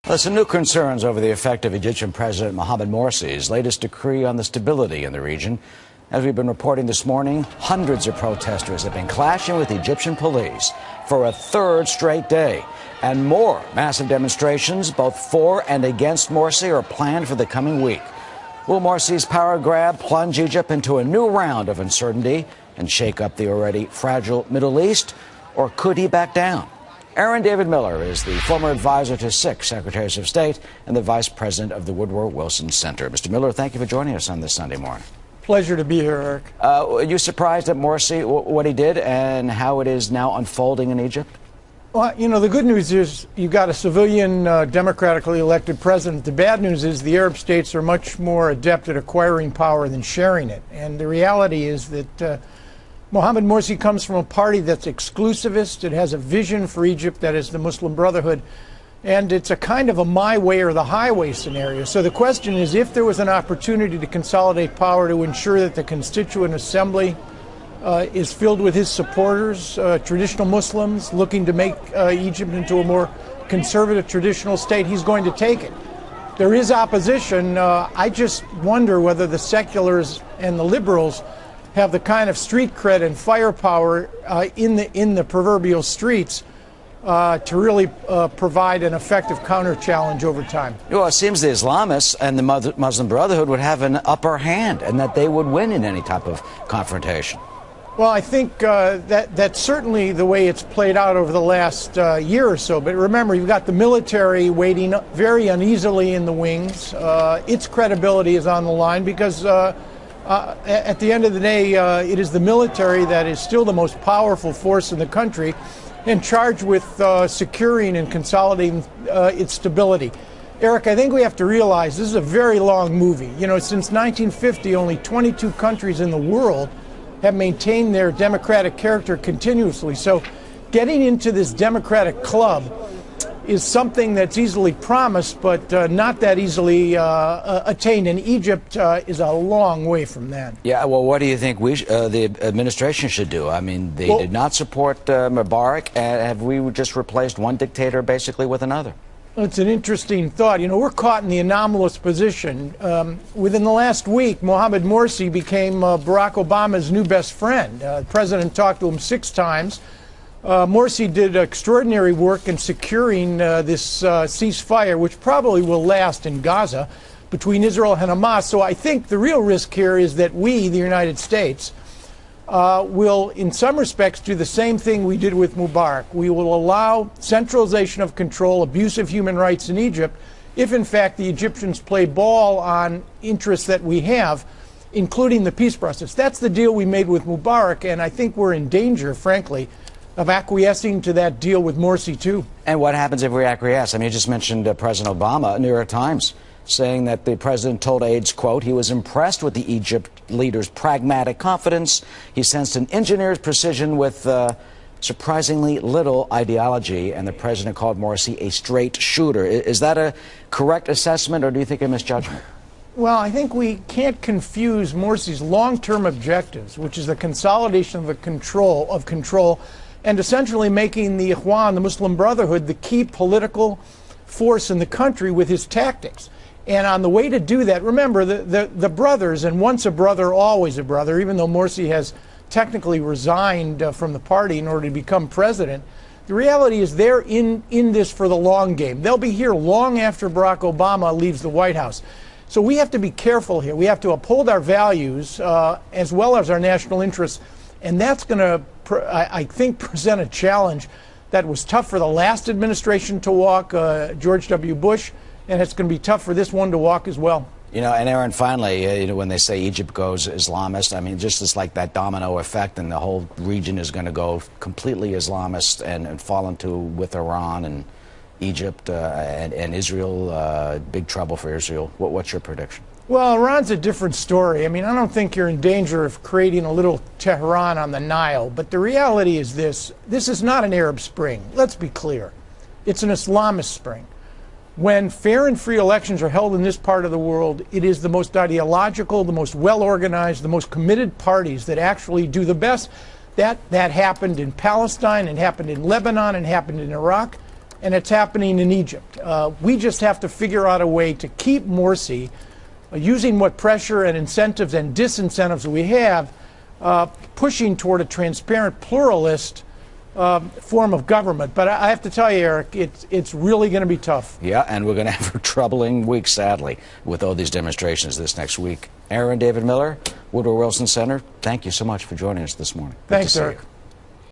There's some new concerns over the effect of Egyptian President Mohamed Morsi's latest decree on the stability in the region. As we've been reporting this morning, hundreds of protesters have been clashing with Egyptian police for a third straight day. And more massive demonstrations, both for and against Morsi, are planned for the coming week. Will Morsi's power grab plunge Egypt into a new round of uncertainty and shake up the already fragile Middle East? Or could he back down? Aaron David Miller is the former advisor to 6 secretaries of state and the vice president of the Woodrow Wilson Center. Mr. Miller, thank you for joining us on this Sunday morning. Pleasure to be here, Eric. Are you surprised at Morsi, what he did, and how it is now unfolding in Egypt? Well, you know, the good news is you've got a civilian, democratically elected president. The bad news is the Arab states are much more adept at acquiring power than sharing it. And the reality is that Mohamed Morsi comes from a party that's exclusivist. It has a vision for Egypt that is the Muslim Brotherhood. And it's a kind of a my way or the highway scenario. So the question is, if there was an opportunity to consolidate power to ensure that the Constituent Assembly is filled with his supporters, traditional Muslims looking to make Egypt into a more conservative traditional state, he's going to take it. There is opposition. I just wonder whether the seculars and the liberals have the kind of street cred and firepower in the proverbial streets to really provide an effective counter-challenge over time. Well, it seems the Islamists and the Muslim Brotherhood would have an upper hand and that they would win in any type of confrontation. Well, I think that's certainly the way it's played out over the last year or so. But remember, you've got the military waiting very uneasily in the wings. Its credibility is on the line because at the end of the day, it is the military that is still the most powerful force in the country and charged with securing and consolidating its stability. Eric, I think we have to realize this is a very long movie. You know, since 1950, only 22 countries in the world have maintained their democratic character continuously. So getting into this democratic club is something that's easily promised, but not that easily attained. And Egypt is a long way from that. Yeah, well, what do you think the administration should do? I mean, they did not support Mubarak. Have we just replaced one dictator basically with another? It's an interesting thought. You know, we're caught in the anomalous position. Within the last week, Mohamed Morsi became Barack Obama's new best friend. The president talked to him 6 times. Morsi did extraordinary work in securing this ceasefire, which probably will last in Gaza, between Israel and Hamas. So I think the real risk here is that we, the United States, will, in some respects, do the same thing we did with Mubarak. We will allow centralization of control, abuse of human rights in Egypt, if, in fact, the Egyptians play ball on interests that we have, including the peace process. That's the deal we made with Mubarak, and I think we're in danger, frankly, of acquiescing to that deal with Morsi, too. And what happens if we acquiesce? I mean, you just mentioned President Obama, New York Times, saying that the president told aides, quote, he was impressed with the Egypt leader's pragmatic confidence. He sensed an engineer's precision with surprisingly little ideology, and the president called Morsi a straight shooter. Is that a correct assessment, or do you think a misjudgment? Well, I think we can't confuse Morsi's long-term objectives, which is the consolidation of control, and essentially making the Ikhwan, the Muslim Brotherhood, the key political force in the country, with his tactics. And on the way to do that, remember, the brothers, and once a brother, always a brother, even though Morsi has technically resigned from the party in order to become president, the reality is they're in this for the long game. They'll be here long after Barack Obama leaves the White House. So we have to be careful here. We have to uphold our values as well as our national interests. And that's going to, I think, present a challenge that was tough for the last administration to walk, George W. Bush, and it's going to be tough for this one to walk as well. You know, and Aaron, finally, you know, when they say Egypt goes Islamist, I mean, just it's like that domino effect, and the whole region is going to go completely Islamist and fall into with Iran and Egypt and Israel, big trouble for Israel. What's your prediction? Well, Iran's a different story. I mean, I don't think you're in danger of creating a little Tehran on the Nile, but the reality is this is not an Arab Spring. Let's be clear. It's an Islamist Spring. When fair and free elections are held in this part of the world, it is the most ideological, the most well-organized, the most committed parties that actually do the best. That happened in Palestine, it happened in Lebanon, it happened in Iraq. and it's happening in Egypt. We just have to figure out a way to keep Morsi, using what pressure and incentives and disincentives we have, pushing toward a transparent, pluralist form of government. But I have to tell you, Eric, it's really going to be tough. Yeah, and we're going to have a troubling week, sadly, with all these demonstrations this next week. Aaron David Miller, Woodrow Wilson Center, thank you so much for joining us this morning. Thanks, Eric.